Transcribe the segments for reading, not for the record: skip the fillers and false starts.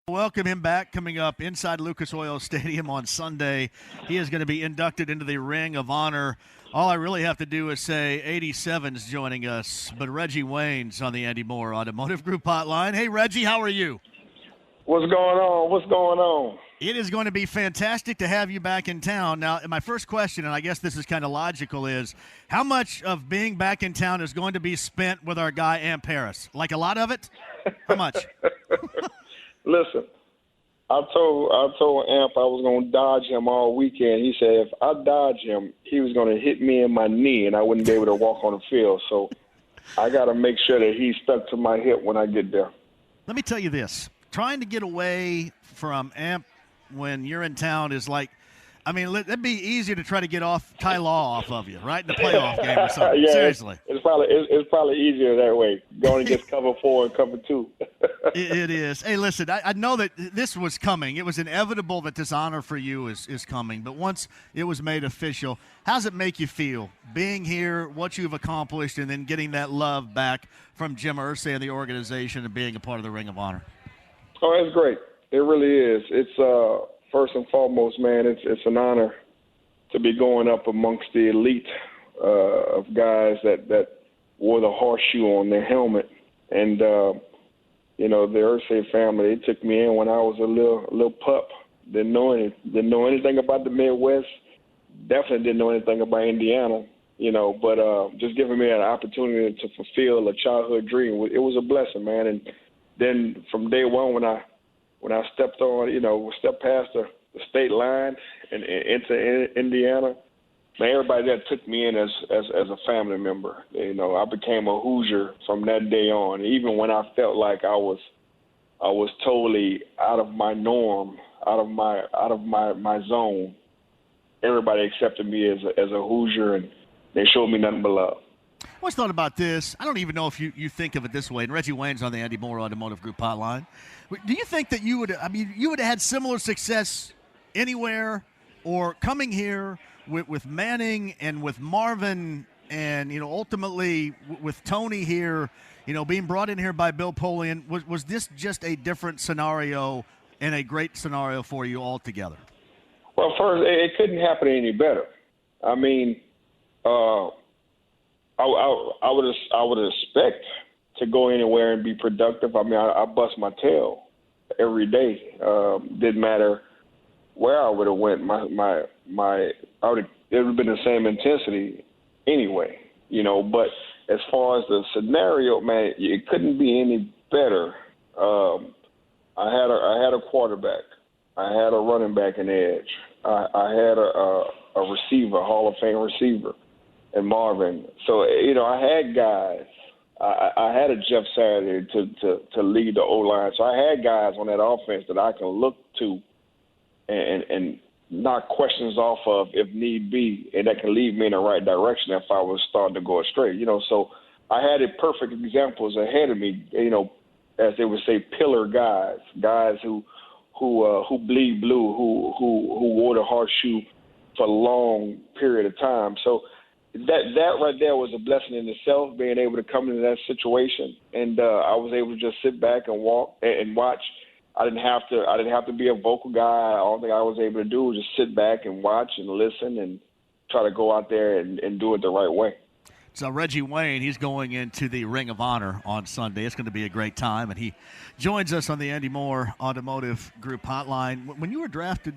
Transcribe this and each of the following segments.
Welcome him back coming up inside Lucas Oil Stadium on Sunday. He is going to be inducted into the Ring of Honor. All I really have to do is say 87's joining us, but Reggie Wayne's on the Andy Moore Automotive Group hotline. Hey, Reggie, how are you? What's going on? What's going on? It is going to be fantastic to have you back in town. Now, my first question, and I guess this is kind of logical, is how much of being back in town is going to be spent with our guy, Amp Harris? Like a lot of it? How much? Listen, I told Amp I was going to dodge him all weekend. He said if I dodge him, he was going to hit me in my knee and I wouldn't be able to walk on the field. So I got to make sure that he's stuck to my hip when I get there. Let me tell you this. Trying to get away from Amp when you're in town is like, I mean, it'd be easier to try to get Ty Law off of you, right, in the playoff game or something. Yeah, Seriously. It's probably easier that way, going against cover 4 and cover 2. It is. Hey, listen, I know that this was coming. It was inevitable that this honor for you is coming. But once it was made official, how's it make you feel, being here, what you've accomplished, and then getting that love back from Jim Irsay and the organization and being a part of the Ring of Honor? Oh, it's great. It really is. It's first and foremost, man, it's an honor to be going up amongst the elite of guys that wore the horseshoe on their helmet. And, the Irsay family, they took me in when I was a little pup. Didn't know anything about the Midwest. Definitely didn't know anything about Indiana, but just giving me an opportunity to fulfill a childhood dream, it was a blessing, man. And then from day one when I stepped past the state line and into Indiana, man, everybody there took me in as a family member. I became a Hoosier from that day on. Even when I felt like I was totally out of my norm, out of my zone, everybody accepted me as a Hoosier, and they showed me nothing but love. I always thought about this. I don't even know if you think of it this way. And Reggie Wayne's on the Andy Moore Automotive Group hotline. Do you think that you would have had similar success anywhere, or coming here with Manning and with Marvin and, ultimately with Tony here, being brought in here by Bill Polian? Was this just a different scenario and a great scenario for you altogether? Well, first, it couldn't happen any better. I mean, I would expect to go anywhere and be productive. I mean, I bust my tail every day. Didn't matter where I would have went. It would have been the same intensity anyway. But as far as the scenario, man, it couldn't be any better. I had a quarterback. I had a running back and edge. I had a receiver, Hall of Fame receiver, and Marvin. So, I had guys. I had a Jeff Saturday to lead the O-line. So I had guys on that offense that I can look to and knock questions off of if need be, and that can lead me in the right direction if I was starting to go astray. So I had perfect examples ahead of me, as they would say, pillar guys who bleed blue, who wore the horseshoe for a long period of time. So that right there was a blessing in itself, being able to come into that situation, and I was able to just sit back and watch. I didn't have to be a vocal guy. All thing I was able to do was just sit back and watch and listen and try to go out there and do it the right way. So Reggie Wayne, he's going into the Ring of Honor on Sunday. It's going to be a great time, and he joins us on the Andy Moore Automotive Group hotline. When you were drafted,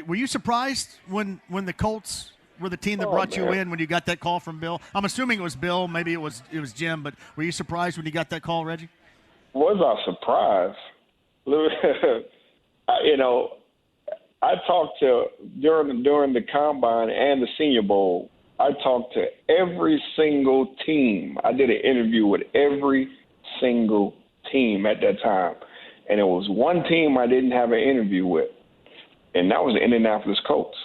were you surprised when the Colts were the team that brought you in when you got that call from Bill? I'm assuming it was Bill. Maybe it was Jim. But were you surprised when you got that call, Reggie? Was I surprised? I talked to during the Combine and the Senior Bowl. I talked to every single team. I did an interview with every single team at that time, and it was one team I didn't have an interview with, and that was the Indianapolis Colts.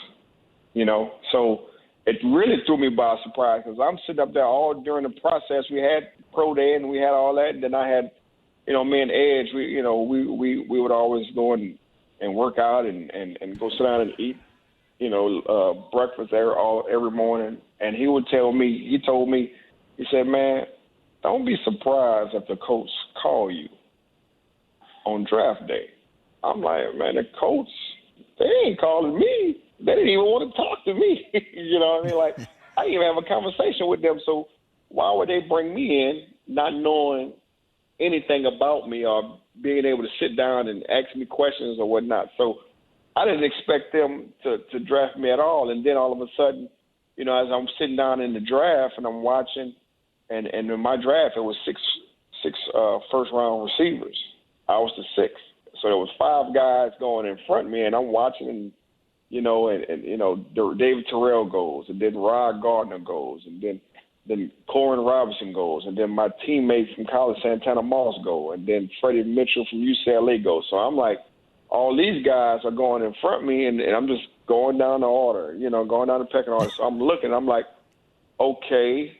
So it really threw me by surprise because I'm sitting up there all during the process. We had pro day and we had all that, and then I had, me and Edge. We would always go and work out and go sit down and eat, breakfast every morning. And he would tell me, he said, man, don't be surprised if the Colts call you on draft day. I'm like, man, the Colts, they ain't calling me. They didn't even want to talk to me. You know what I mean? Like, I didn't even have a conversation with them. So why would they bring me in not knowing anything about me or being able to sit down and ask me questions or whatnot? So I didn't expect them to draft me at all. And then all of a sudden, you know, as I'm sitting down in the draft and I'm watching, and in my draft, it was six first-round receivers. I was the sixth. So there was 5 guys going in front of me, and I'm watching, and you know, David Terrell goes, and then Rod Gardner goes, and then Corin Robinson goes, and then my teammate from college, Santana Moss, go, and then Freddie Mitchell from UCLA goes. So I'm like, all these guys are going in front of me, and I'm just going down the order, you know, going down the pecking order. So I'm looking, I'm like, okay,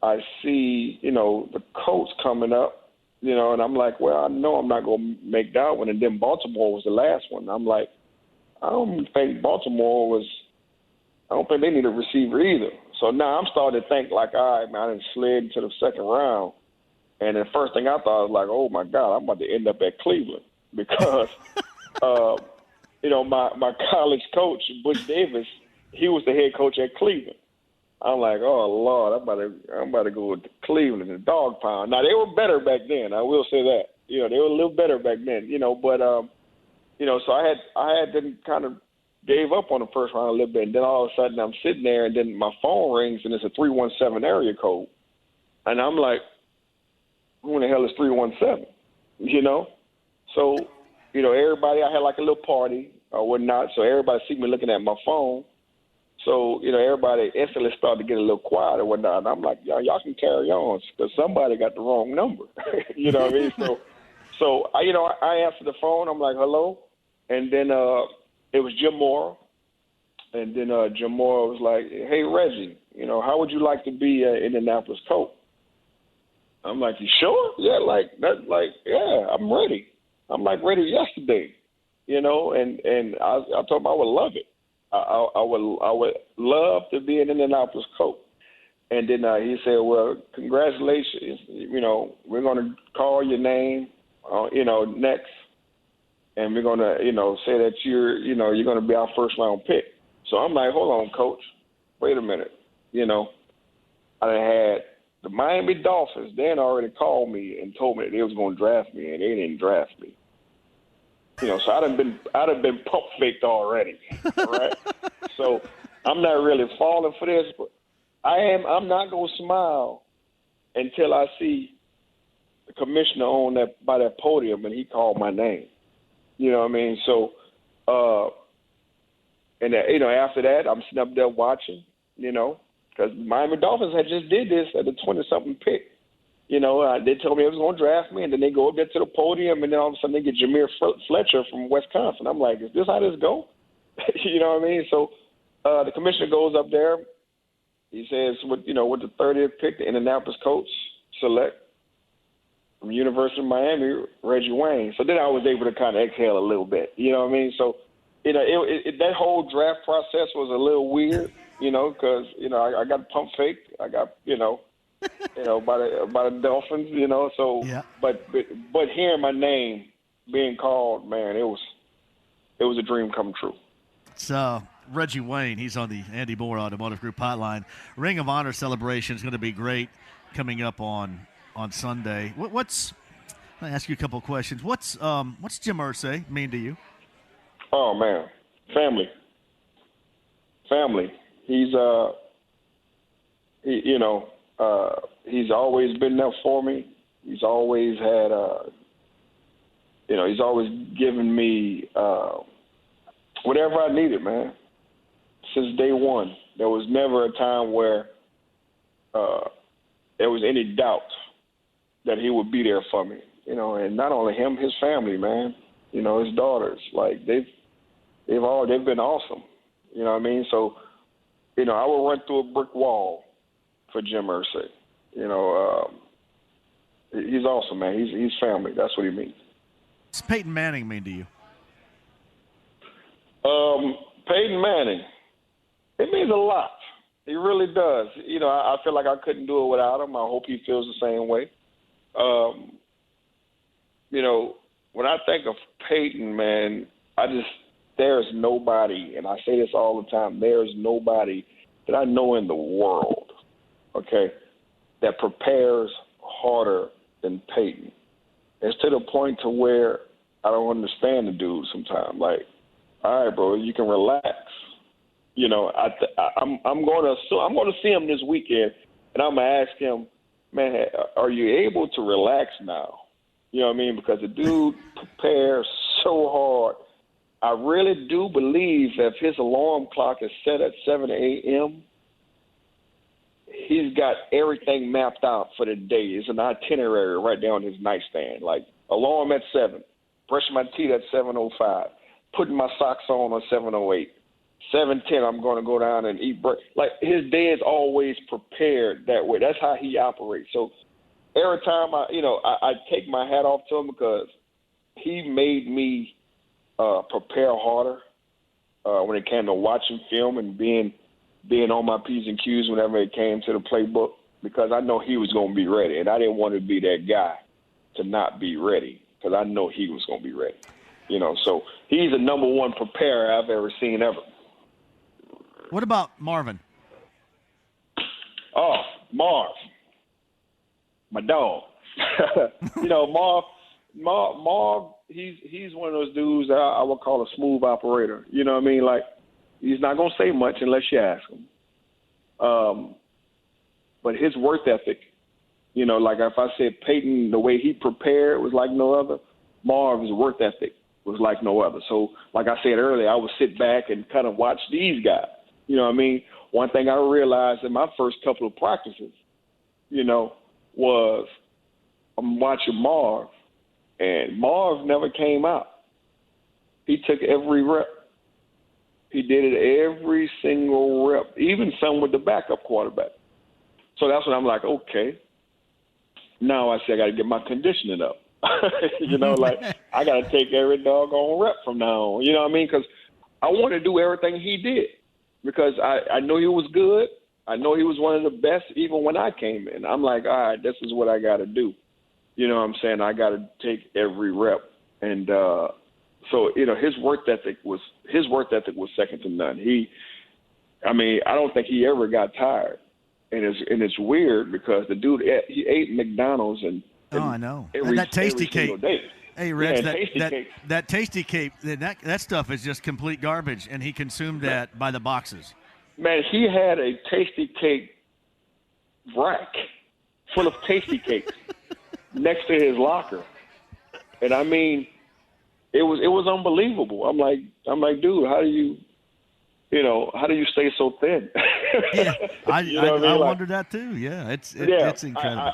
I see, you know, the Colts coming up, you know, and I'm like, well, I know I'm not going to make that one. And then Baltimore was the last one. I'm like, I don't think they need a receiver either. So now I'm starting to think like, all right, man, I done slid into the second round. And the first thing I thought was like, oh, my God, I'm about to end up at Cleveland because, you know, my college coach, Butch Davis, he was the head coach at Cleveland. I'm like, oh, Lord, I'm about to go to Cleveland, the dog pound. Now, they were better back then. I will say that. You know, they were a little better back then, you know, but, you know, so I had then kind of gave up on the first round a little bit. And then all of a sudden I'm sitting there and then my phone rings and it's a 317 area code. And I'm like, who in the hell is 317? You know? So, you know, everybody, I had like a little party or whatnot. So everybody see me looking at my phone. So, you know, everybody instantly started to get a little quiet or whatnot. And I'm like, y'all can carry on because somebody got the wrong number. You know what I mean? So I, you know, I answered the phone. I'm like, hello. And then it was Jim Moore. And then Jim Moore was like, hey, Reggie, you know, how would you like to be an Indianapolis Colt? I'm like, you sure? Yeah, yeah, I'm ready. I'm like ready yesterday, you know, and I told him I would love it. I would love to be an Indianapolis Colt. And then he said, well, congratulations. You know, we're going to call your name, you know, next. And we're going to, you know, say that you're going to be our first round pick. So I'm like, hold on, coach. Wait a minute. You know, I had the Miami Dolphins. They had already called me and told me that they was going to draft me, and they didn't draft me. You know, so I'd have been pump faked already, right? So I'm not really falling for this, but I'm not gonna smile until I see the commissioner by that podium and he called my name. You know what I mean? So, and you know, after that, I'm sitting up there watching. You know, because Miami Dolphins had just did this at the 20-something pick. You know, they told me it was going to draft me, and then they go up there to the podium, and then all of a sudden they get Jameer Fletcher from Wisconsin. I'm like, is this how this go? You know what I mean? So the commissioner goes up there. He says, with the 30th pick, the Indianapolis Colts select from University of Miami, Reggie Wayne. So then I was able to kind of exhale a little bit. You know what I mean? So, you know, that whole draft process was a little weird, you know, because, you know, I got pump faked. I got, by the Dolphins, you know. So, yeah. But hearing my name being called, man, it was a dream come true. It's Reggie Wayne. He's on the Andy Moore Automotive Group hotline. Ring of Honor celebration is going to be great coming up on Sunday. Let me ask you a couple of questions. What's Jim Irsay mean to you? Oh man, family. He's he's always been there for me. He's always had he's always given me whatever I needed, man. Since day one, there was never a time where there was any doubt that he would be there for me. You know, and not only him, his family, man. You know, his daughters. Like they've been awesome. You know what I mean? So, you know, I would run through a brick wall for Jim Irsay. You know, he's awesome, man. He's family. That's what he means. What's Peyton Manning mean to you? Peyton Manning, it means a lot. He really does. You know, I feel like I couldn't do it without him. I hope he feels the same way. You know, when I think of Peyton, man, there's nobody, and I say this all the time, there's nobody that I know in the world, okay, that prepares harder than Peyton. It's to the point to where I don't understand the dude sometimes. Like, all right, bro, you can relax. You know, I'm going to see him this weekend, and I'm going to ask him, man, are you able to relax now? You know what I mean? Because the dude prepares so hard. I really do believe that if his alarm clock is set at 7 a.m., he's got everything mapped out for the day. It's an itinerary right there on his nightstand. Like, alarm at 7, brushing my teeth at 7:05, putting my socks on 7:08. 7:10, I'm going to go down and eat breakfast. Like, his day is always prepared that way. That's how he operates. So every time I take my hat off to him because he made me prepare harder when it came to watching film and being on my P's and Q's whenever it came to the playbook, because I know he was going to be ready, and I didn't want to be that guy to not be ready because I know he was going to be ready. You know, so he's the number one preparer I've ever seen ever. What about Marvin? Oh, Marv, my dog. You know, Marv, he's one of those dudes that I would call a smooth operator. You know what I mean? Like, he's not going to say much unless you ask him. But his work ethic, you know, like if I said Peyton, the way he prepared was like no other, Marv's work ethic was like no other. So, like I said earlier, I would sit back and kind of watch these guys. You know what I mean? One thing I realized in my first couple of practices, you know, was I'm watching Marv, and Marv never came out. He took every rep. He did it every single rep, even some with the backup quarterback. So that's when I'm like, okay. Now I say I got to get my conditioning up. You know, like I got to take every doggone rep from now on. You know what I mean? Because I want to do everything he did because I know he was good. I know he was one of the best even when I came in. I'm like, all right, this is what I got to do. You know what I'm saying? I got to take every rep. And so, you know, his work ethic was second to none. I don't think he ever got tired. And it's weird because the dude, he ate McDonald's and I know. And that tasty cake. Hey, Reg, that tasty cake, that stuff is just complete garbage, and he consumed that by the boxes. Man, he had a tasty cake rack full of tasty cakes next to his locker. And I mean, it was unbelievable. I'm like, dude, how do you stay so thin? Yeah, I wondered that too. Yeah, it's incredible.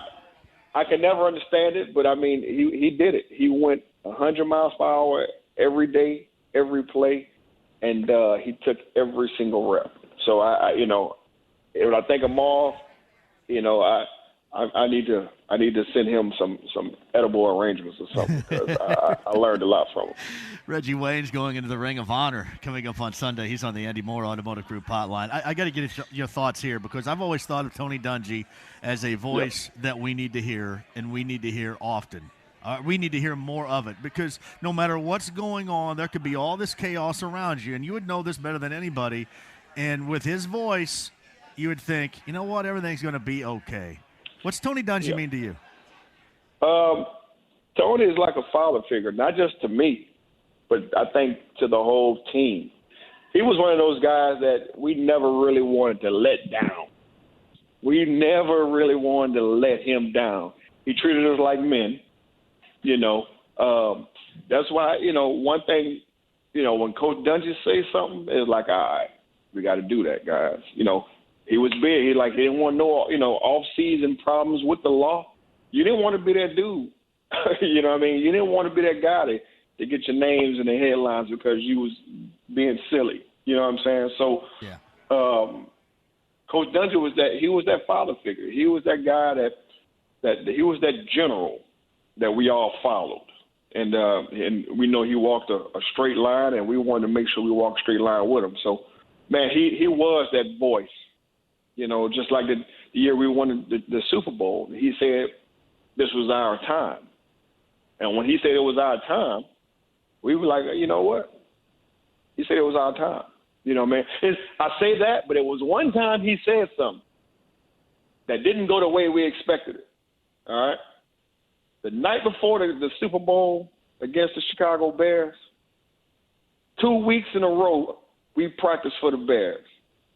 I can never understand it, but I mean, he did it. He went 100 miles per hour every day, every play, and he took every single rep. So when I think of Marv, you know, I need to send him some edible arrangements or something because I learned a lot from him. Reggie Wayne's going into the Ring of Honor coming up on Sunday. He's on the Andy Moore Automotive Group hotline. I got to get your thoughts here because I've always thought of Tony Dungy as a voice that we need to hear, and we need to hear often. We need to hear more of it because no matter what's going on, there could be all this chaos around you, and you would know this better than anybody. And with his voice, you would think, you know what, everything's going to be okay. What's Tony Dungy mean to you? Tony is like a father figure, not just to me, but I think to the whole team. He was one of those guys that we never really wanted to let down. We never really wanted to let him down. He treated us like men, you know. That's why, you know, one thing, you know, when Coach Dungy says something, it's like, all right, we got to do that, guys. You know, he was big. He didn't want no, you know, off-season problems with the law. You didn't want to be that dude. You know what I mean? You didn't want to be that guy to get your names in the headlines because you was being silly. You know what I'm saying? So, Coach Dungy was that father figure. He was that guy that he was that general that we all followed. And we know he walked a straight line, and we wanted to make sure we walked a straight line with him. So, man, he was that voice. You know, just like the year we won the Super Bowl, he said this was our time. And when he said it was our time, we were like, you know what? He said it was our time. You know what I mean? I say that, but it was one time he said something that didn't go the way we expected it. All right? The night before the Super Bowl against the Chicago Bears, 2 weeks in a row, we practiced for the Bears.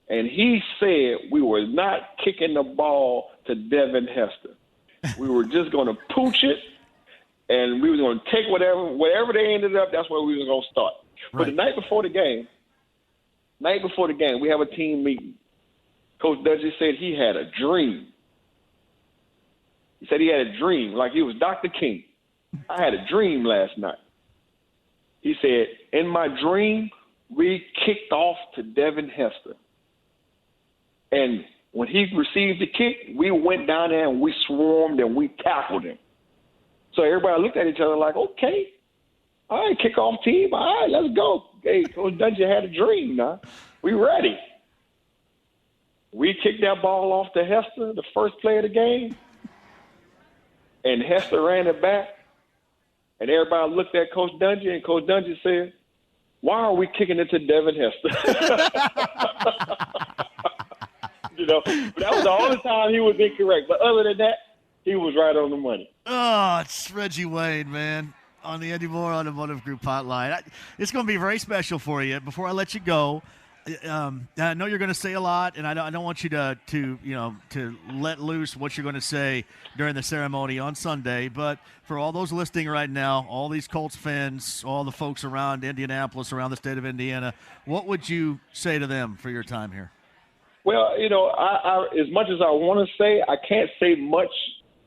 And he said we were not kicking the ball to Devin Hester. We were just going to pooch it, and we were going to take whatever they ended up, that's where we were going to start. Right. But the night before the game, we have a team meeting. Coach Dungy said he had a dream. He said he had a dream, like he was Dr. King. I had a dream last night. He said, in my dream, we kicked off to Devin Hester. And when he received the kick, we went down there and we swarmed and we tackled him. So everybody looked at each other like, okay, all right, kickoff team, all right, let's go. Hey, Coach Dungy had a dream now. We ready. We kicked that ball off to Hester, the first play of the game, and Hester ran it back. And everybody looked at Coach Dungy, and Coach Dungy said, why are we kicking it to Devin Hester? You know, but that was the only time he was incorrect. But other than that, he was right on the money. Oh, it's Reggie Wayne, man, on the Andy Moore Automotive Group hotline. It's going to be very special for you. Before I let you go, I know you're going to say a lot, and I don't want you to let loose what you're going to say during the ceremony on Sunday. But for all those listening right now, all these Colts fans, all the folks around Indianapolis, around the state of Indiana, what would you say to them for your time here? Well, you know, I as much as I want to say, I can't say much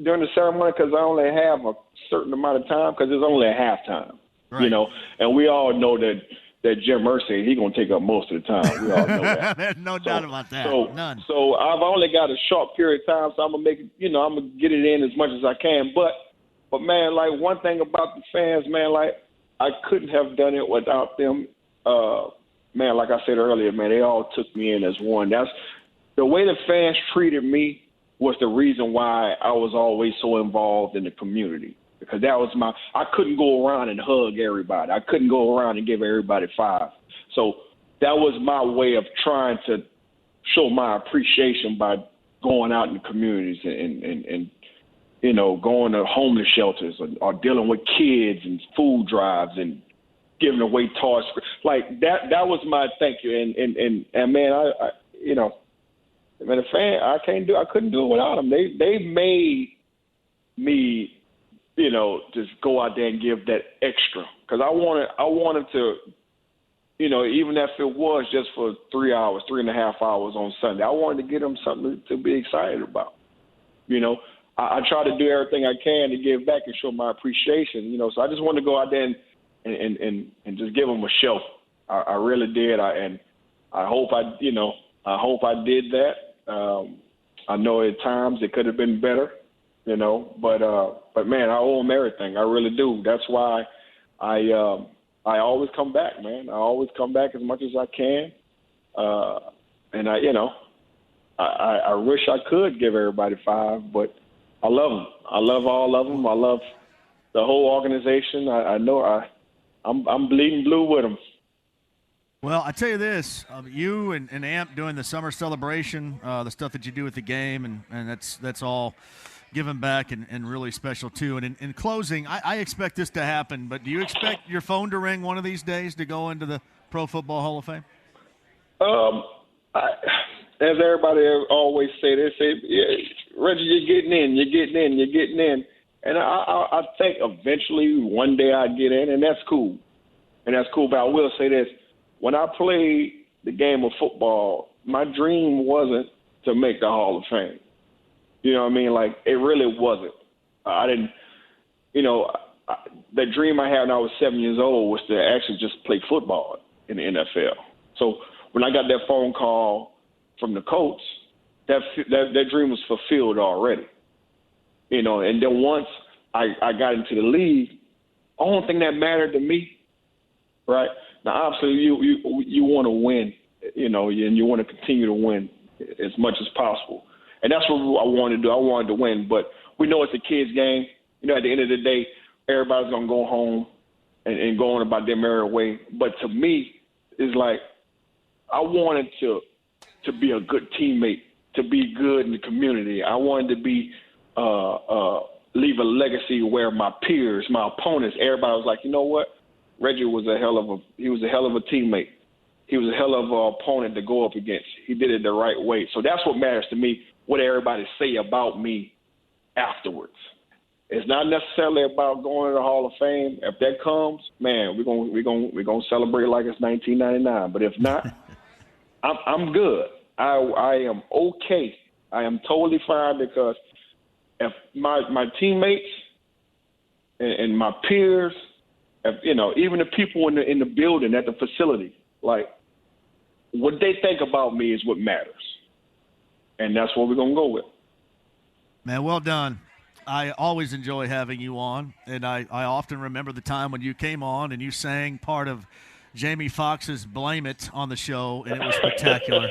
during the ceremony because I only have a certain amount of time because it's only a halftime, right. You know, and we all know that Jim Irsay, he's going to take up most of the time. We all know that. There's no doubt about that. None. So I've only got a short period of time, so I'm going to make it, you know, I'm going to get it in as much as I can. But man, like one thing about the fans, man, like I couldn't have done it without them. Man, like I said earlier, man, they all took me in as one. That's the way the fans treated me was the reason why I was always so involved in the community. Because that was I couldn't go around and hug everybody. I couldn't go around and give everybody five. So that was my way of trying to show my appreciation by going out in the communities and you know, going to homeless shelters or dealing with kids and food drives and giving away toys. Like that was my thank you. And man, I you know, man, the fan, I couldn't do it without them. They made me, you know, just go out there and give that extra. Because I wanted to, you know, even if it was just for 3.5 hours on Sunday, I wanted to give them something to be excited about. You know, I try to do everything I can to give back and show my appreciation, you know. So I just wanted to go out there and just give them a show. I really did. I hope I did that. I know at times it could have been better, you know, but man, I owe them everything. I really do. That's why I always come back, man. I always come back as much as I can. And I wish I could give everybody five, but I love them. I love all of them. I love the whole organization. I know I'm bleeding blue with them. Well, I tell you this, you and AMP doing the summer celebration, the stuff that you do with the game, and that's all giving back and really special too. And in closing, I expect this to happen, but do you expect your phone to ring one of these days to go into the Pro Football Hall of Fame? As everybody always say, they say, yeah, Reggie, you're getting in. And I think eventually one day I get in, and that's cool. But I will say this. When I played the game of football, my dream wasn't to make the Hall of Fame. You know what I mean? Like, it really wasn't. I didn't, you know, the dream I had when I was 7 years old was to actually just play football in the NFL. So when I got that phone call from the Colts, that dream was fulfilled already. You know, and then once I got into the league, the only thing that mattered to me, right? Now, obviously, you want to win, you know, and you want to continue to win as much as possible. And that's what I wanted to do. I wanted to win. But we know it's a kid's game. You know, at the end of the day, everybody's going to go home and go on about their merry way. But to me, it's like I wanted to be a good teammate, to be good in the community. I wanted to be leave a legacy where my peers, my opponents, everybody was like, you know what? Reggie was a hell of a teammate. He was a hell of an opponent to go up against. He did it the right way. So that's what matters to me, what everybody say about me afterwards. It's not necessarily about going to the Hall of Fame. If that comes, man, we're gonna celebrate like it's 1999. But if not, I'm good. I am okay. I am totally fine because if my teammates and my peers, if, even the people in the building at the facility, like what they think about me is what matters, and that's what we're gonna go with. Man, well done. I always enjoy having you on, and I often remember the time when you came on and you sang part of Jamie Foxx's "Blame It" on the show, and it was spectacular.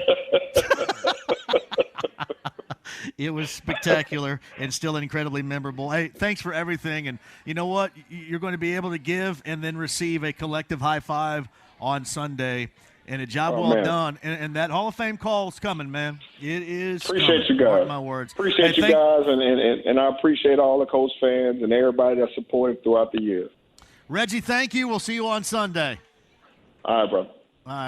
It was spectacular and still incredibly memorable. Hey, thanks for everything. And you know what? You're going to be able to give and then receive a collective high five on Sunday. And a job well done. And that Hall of Fame call is coming, man. It is Appreciate coming. you guys. Mark my words. Appreciate you guys. And I appreciate all the Colts fans and everybody that supported throughout the year. Reggie, thank you. We'll see you on Sunday. All right, brother.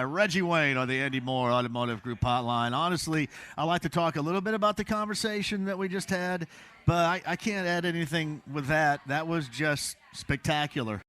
Reggie Wayne on the Andy Moore Automotive Group hotline. Honestly, I like to talk a little bit about the conversation that we just had, but I can't add anything with that. That was just spectacular.